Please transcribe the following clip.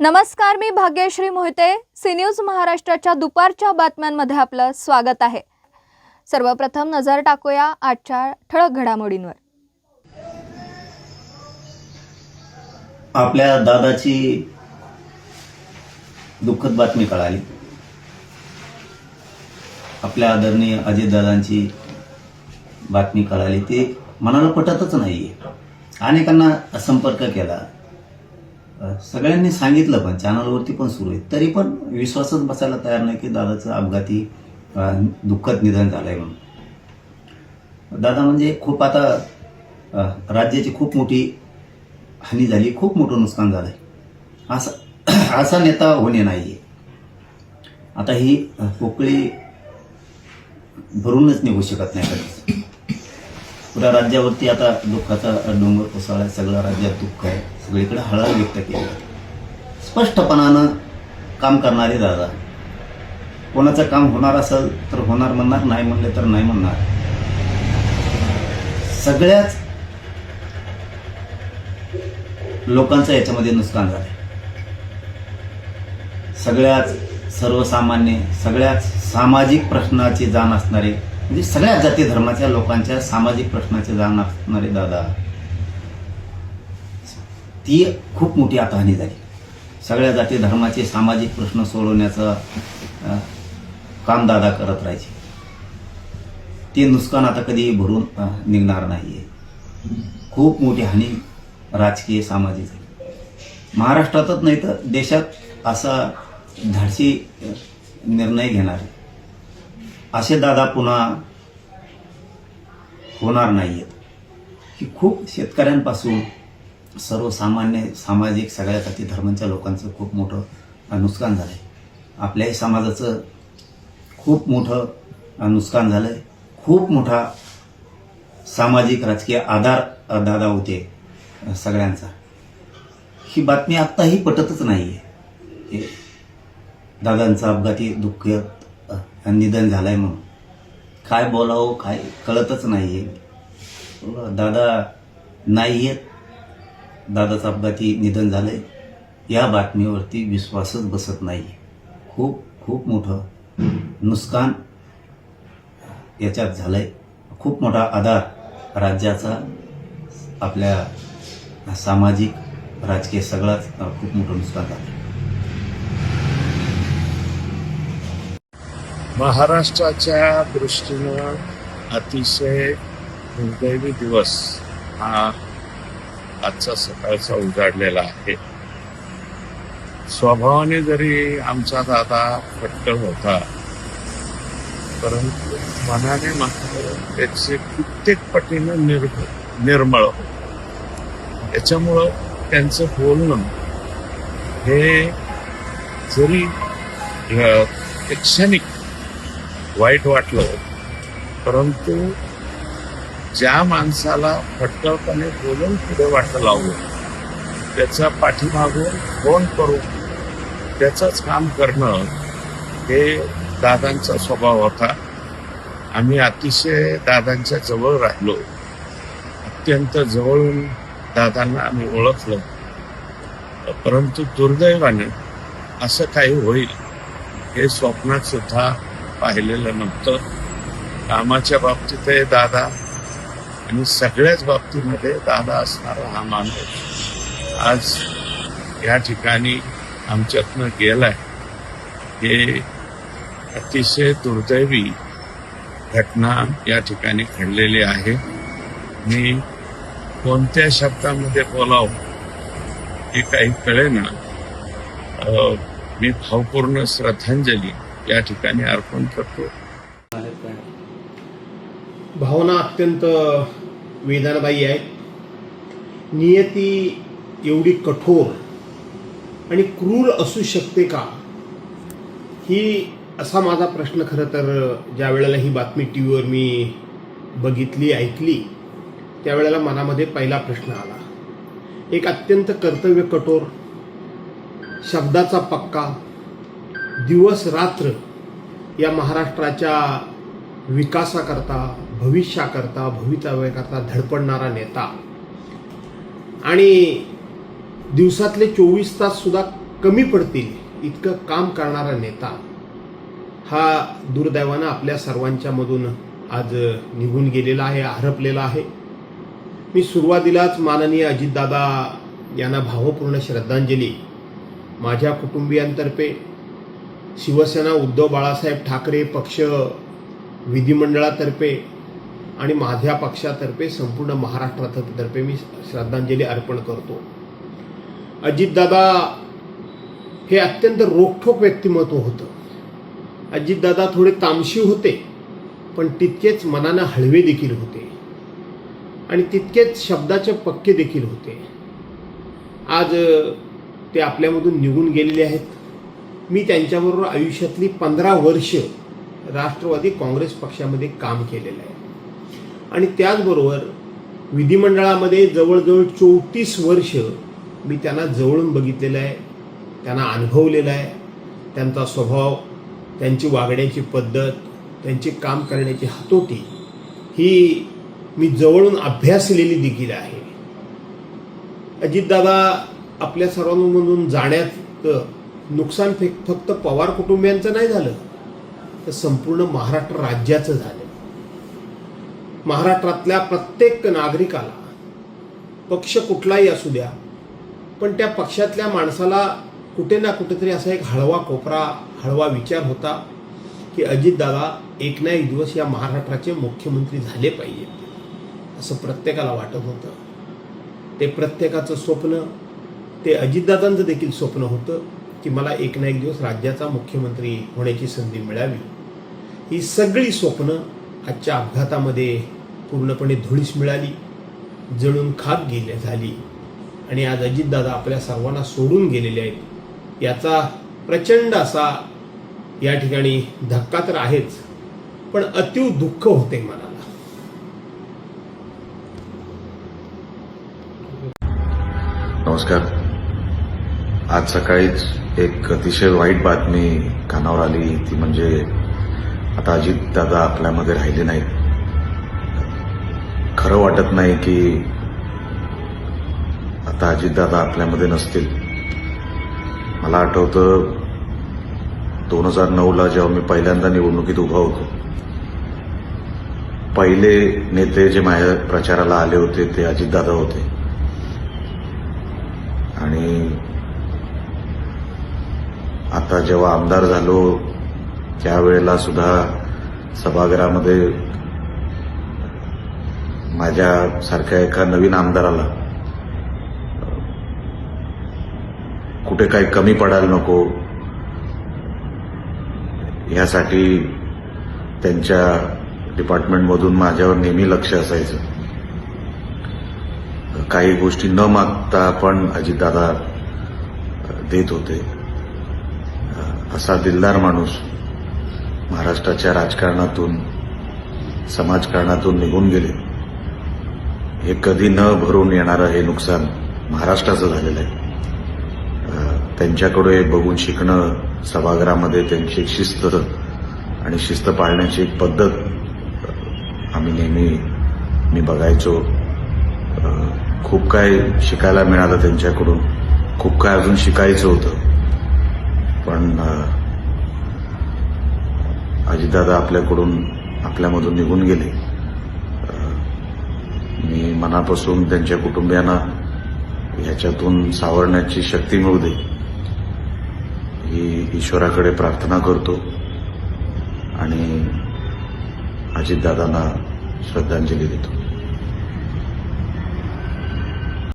नमस्कार, मी Bhagyashree Mohite. C news महाराष्ट्राच्या दुपारच्या बातम्यांमध्ये आपलं स्वागत आहे. सर्वप्रथम नजर टाकूया आजच्या ठळक घडामोडींवर. आपल्या दादाची दुःखद बातमी कळाली. आपल्या आदरणीय अजितदादांची बातमी कळाली. ते मनाला पटतच नाहीये. अनेकांना संपर्क केला, सगळ्यांनी सांगितलं, पण चॅनलवरती पण सुरू आहे, तरी पण विश्वासच बसायला तयार नाही की दादाचं अपघाती दुःखद निधन झालंय म्हणून. दादा म्हणजे खूप आता राज्याची खूप मोठी हानी झाली, खूप मोठं नुकसान झालंय. असा नेता होणे नाहीये. आता ही पोकळी भरूनच निघू शकत नाही कधीच. पुऱ्या राज्यावरती आता दुःखाचा डोंगर कोसळलाय. सगळ्या राज्यात दुःख आहे, सगळीकडे हळहळ व्यक्त केली आहे. स्पष्टपणानं काम करणारे दादा. कोणाचं काम होणार असेल तर होणार म्हणणार, नाही म्हणले तर नाही म्हणणार. सगळ्याच लोकांचं याच्यामध्ये नुकसान झालंय. सगळ्याच सर्वसामान्य, सगळ्याच सामाजिक प्रश्नाची जाण असणारे, म्हणजे सगळ्या जाती धर्माच्या लोकांच्या सामाजिक प्रश्नाची जाण असणारे दादा, ती खूप मोठी आता हानी झाली. सगळ्या जाती धर्माचे सामाजिक प्रश्न सोडवण्याचं काम दादा करत राहायचे. ते नुकसान आता कधी भरून निघणार नाहीये. खूप मोठी हानी राजकीय सामाजिक झाली. महाराष्ट्रातच नाही तर देशात असा धाडसी निर्णय घेणारे असे दादा पुन्हा होणार नाहीयेत. की खूप शेतकऱ्यांपासून सर्वसामान्य सामाजिक सगळ्या जाती धर्मांच्या लोकांचं खूप मोठं नुकसान झालंय. आपल्याही समाजाचं खूप मोठं नुकसान झालंय. खूप मोठा सामाजिक राजकीय आधार दादा होते सगळ्यांचा. ही बातमी आत्ताही पटतच नाहीये. दादांचं अपघाती दुःखद निधन झालंय म्हणून काय बोलावं काय कळतच नाहीये. दादा नाहीयेत, दादाचं अपघाती निधन झालंय, या बातमीवरती विश्वासच बसत नाहीये. खूप खूप मोठं नुकसान याच्यात झालंय. खूप मोठा आधार राज्याचा, आपल्या सामाजिक राजकीय सगळाच खूप मोठं नुकसान झालं. महाराष्ट्राच्या दृष्टीनं अतिशय दुर्दैवी दिवस हा आजचा सकाळचा उजाडलेला आहे. स्वभावाने जरी आमचा दादा फटकळ होता, परंतु मनाने मात्र त्याचे कित्येक पटीनं निर्मळ होते. याच्यामुळं त्यांचं बोलणं हे जरी क्षणिक वाईट वाटलं, परंतु ज्या माणसाला फटकळपणे बोलून पुढे वाटं लावलं, त्याचा पाठीमागून फोन करून त्याचंच काम करणं हे दादांचा स्वभाव होता. आम्ही अतिशय दादांच्या जवळ राहिलो. अत्यंत जवळून दादांना आम्ही ओळखलं. परंतु दुर्दैवाने असं काही होईल हे स्वप्नात सुद्धा पाहिलेलं नव्हतं. कामाच्या बाबतीतही दादा आणि सगळ्याच बाबतीमध्ये दादा असणारा हा माणूस आज या ठिकाणी आमच्यातनं गेलाय. हे अतिशय दुर्दैवी घटना या ठिकाणी घडलेली आहे. मी कोणत्या शब्दामध्ये बोलावं हे काही कळेना. मी भावपूर्ण श्रद्धांजली या ठिकाणी अर्पण करतो. भावना अत्यंत वेदनादायी आहेत. नियती एवढी कठोर आणि क्रूर असू शकते का, ही असा माझा प्रश्न खरं तर ज्या वेळेला ही बातमी टी व्हीवर मी बघितली, ऐकली, त्यावेळेला मनामध्ये पहिला प्रश्न आला. एक अत्यंत कर्तव्य कठोर, शब्दाचा पक्का, दिवस रात्र या महाराष्ट्राच्या विकासाकरता, भविष्याकरता, भवितव्याकरता धडपडणारा नेता आणि दिवसातले 24 तास सुद्धा कमी पडतील इतकं काम करणारा नेता हा दुर्दैवानं आपल्या सर्वांच्या मधून आज निघून गेलेला आहे, हरपलेला आहे. मी सुरुवातीलाच माननीय अजितदादा यांना भावपूर्ण श्रद्धांजली माझ्या कुटुंबियांतर्फे, शिवसेना उद्धव बाळासाहेब ठाकरे पक्ष विधिमंडळातर्फे आणि माझ्या पक्षातर्फे संपूर्ण महाराष्ट्रातर्फे मी श्रद्धांजली अर्पण करतो. अजितदादा हे अत्यंत रोखठोक व्यक्तिमत्व होतं. अजितदादा थोडे तामशी होते, पण तितकेच मनानं हळवे देखील होते आणि तितकेच शब्दाचे पक्के देखील होते. आज ते आपल्यामधून निघून गेलेले आहेत. मी त्यांच्याबरोबर आयुष्यातली 15 वर्ष राष्ट्रवादी काँग्रेस पक्षामध्ये काम केलेलं आहे आणि त्याचबरोबर विधिमंडळामध्ये जवळजवळ 34 वर्ष मी त्यांना जवळून बघितलेलं आहे, त्यांना अनुभवलेलं आहे. त्यांचा स्वभाव, त्यांची वागण्याची पद्धत, त्यांची काम करण्याची हातोटी ही मी जवळून अभ्यासलेली देखील आहे. अजितदादा आपल्या सर्वांमधून जाण्यात नुकसान फक्त पवार कुटुंबियांचं नाही झालं, तर संपूर्ण महाराष्ट्र राज्याचं झालं. महाराष्ट्रातल्या प्रत्येक नागरिकाला, पक्ष कुठलाही असू द्या, पण त्या पक्षातल्या माणसाला कुठे ना कुठेतरी असा एक हळवा कोपरा, हळवा विचार होता की अजितदादा एक ना एक दिवस या महाराष्ट्राचे मुख्यमंत्री झाले पाहिजे, असं प्रत्येकाला वाटत होतं. ते प्रत्येकाचं स्वप्न, ते अजितदादांचं देखील स्वप्न होतं की मला एक ना एक दिवस राज्याचा मुख्यमंत्री होण्याची संधी मिळावी. ही सगळी स्वप्न आजच्या अपघातामध्ये पूर्णपणे धुळीस मिळाली, जळून खाक झाली आणि आज अजितदादा आपल्या सर्वांना सोडून गेलेले आहेत. याचा प्रचंड असा या ठिकाणी धक्का तर आहेच, पण अतीव दुःख होते मनाला. नमस्कार. आज सकाळीच एक अतिशय वाईट बातमी कानावर आली, ती म्हणजे आता अजितदादा आपल्यामध्ये राहिले नाहीत. खरं वाटत नाही की आता अजितदादा आपल्यामध्ये नसतील. मला आठवतं 2009ला जेव्हा मी पहिल्यांदा निवडणुकीत उभा होतो, पहिले नेते जे माझ्या प्रचाराला आले होते ते अजितदादा होते आणि आता जेव्हा आमदार झालो त्यावेळेला सुद्धा सभागृहामध्ये माझ्यासारख्या एका नवीन आमदाराला कुठे काही कमी पडायला नको यासाठी त्यांच्या डिपार्टमेंटमधून माझ्यावर नेहमी लक्ष असायचं. काही गोष्टी न मागता पण अजितदादा देत होते. असा दिलदार माणूस महाराष्ट्राच्या राजकारणातून, समाजकारणातून निघून गेले. हे कधी न भरून येणारं हे नुकसान महाराष्ट्राचं झालेलं आहे. त्यांच्याकडे बघून शिकणं, सभागृहामध्ये त्यांची एक शिस्त आणि शिस्त पाळण्याची एक पद्धत मी बघायचो. खूप काय शिकायला मिळालं त्यांच्याकडून, खूप काय अजून शिकायचं होतं. पण अजितदादा आपल्यामधून निघून गेले. मी मनापासून त्यांच्या कुटुंबियांना ह्याच्यातून सावरण्याची शक्ती मिळू दे ही ईश्वराकडे प्रार्थना करतो आणि अजितदादांना श्रद्धांजली देतो.